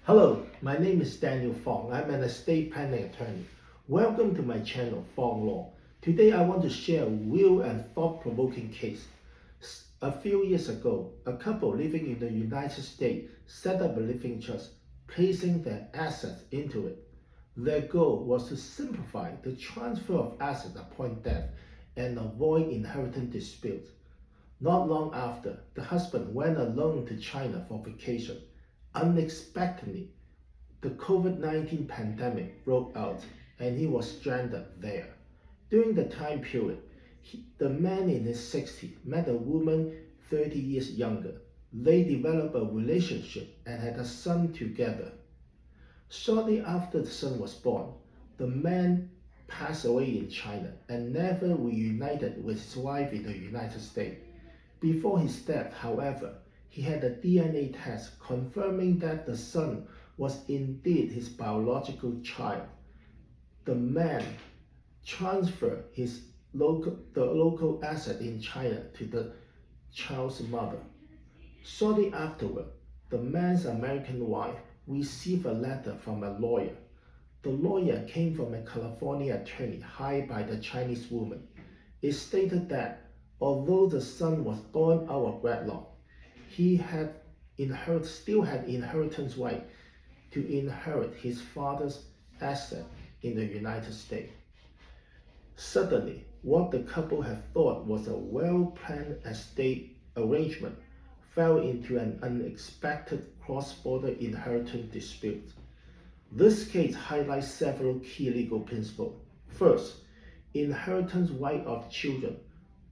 Hello, my name is Daniel Fong. I'm an estate planning attorney. Welcome to my channel, Fong Law. Today I want to share a real and thought-provoking case. A few years ago, a couple living in the United States set up a living trust, placing their assets into it. Their goal was to simplify the transfer of assets upon death and avoid inheritance disputes. Not long after, the husband went alone to China for vacation. Unexpectedly, the COVID-19 pandemic broke out and he was stranded there. During the time period, the man in his 60s met a woman 30 years younger. They developed a relationship and had a son together. Shortly after the son was born, the man passed away in China and never reunited with his wife in the United States. Before his death, however, he had a DNA test confirming that the son was indeed his biological child. The man transferred the local asset in China to the child's mother. Shortly afterward, the man's American wife received a letter from a lawyer. The lawyer came from a California attorney hired by the Chinese woman. It stated that although the son was born out of wedlock, he still had inheritance right to inherit his father's asset in the United States. Suddenly, what the couple had thought was a well-planned estate arrangement fell into an unexpected cross-border inheritance dispute. This case highlights several key legal principles. First, inheritance right of children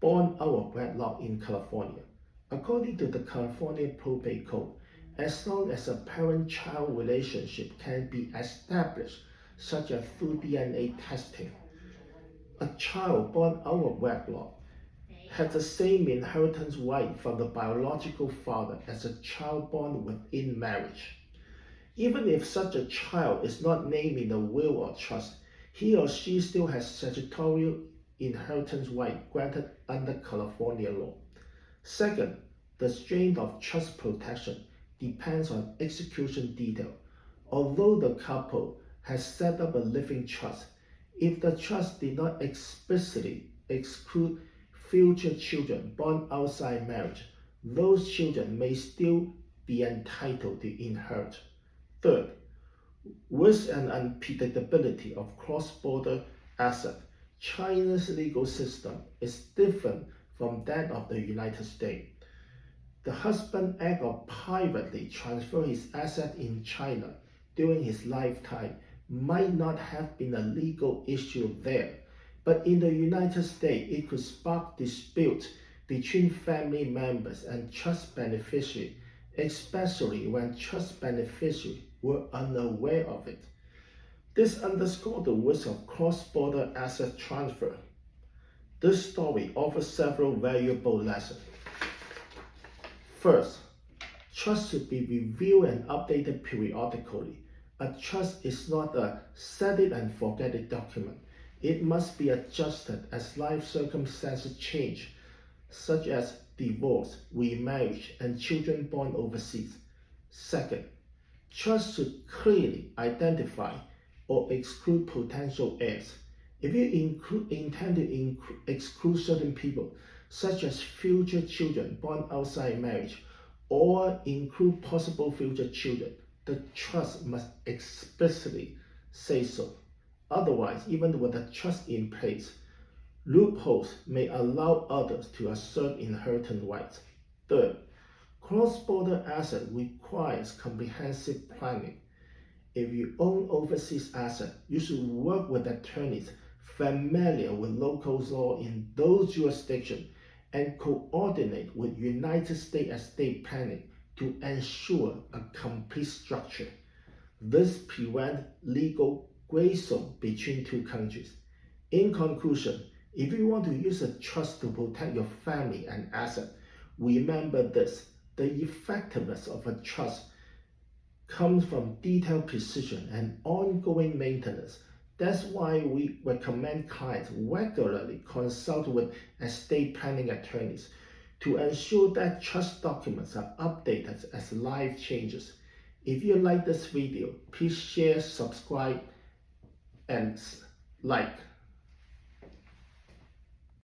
born out of wedlock in California. According to the California Probate Code, as long as a parent-child relationship can be established, such as through DNA testing, a child born out of wedlock has the same inheritance right from the biological father as a child born within marriage. Even if such a child is not named in the will or trust, he or she still has statutory inheritance right granted under California law. Second, the strength of trust protection depends on execution detail. Although the couple has set up a living trust, if the trust did not explicitly exclude future children born outside marriage, those children may still be entitled to inherit. Third, risk and unpredictability of cross-border assets. China's legal system is different from that of the United States. The husband act of privately transfer his asset in China during his lifetime might not have been a legal issue there, but in the United States it could spark disputes between family members and trust beneficiaries, especially when trust beneficiaries were unaware of it. This underscores the risk of cross-border asset transfer. This story offers several valuable lessons. First, trust should be reviewed and updated periodically. A trust is not a set it and forget it document. It must be adjusted as life circumstances change, such as divorce, remarriage, and children born overseas. Second, trust should clearly identify or exclude potential heirs. If you intend to exclude certain people, such as future children born outside marriage, or include possible future children, the trust must explicitly say so. Otherwise, even with a trust in place, loopholes may allow others to assert inheritance rights. Third, cross-border asset requires comprehensive planning. If you own overseas assets, you should work with attorneys familiar with local law in those jurisdictions and coordinate with United States estate planning to ensure a complete structure. This prevents legal gray zone between two countries. In conclusion, if you want to use a trust to protect your family and assets, remember this: the effectiveness of a trust comes from detailed precision and ongoing maintenance. That's why we recommend clients regularly consult with estate planning attorneys to ensure that trust documents are updated as life changes. If you like this video, please share, subscribe, and like.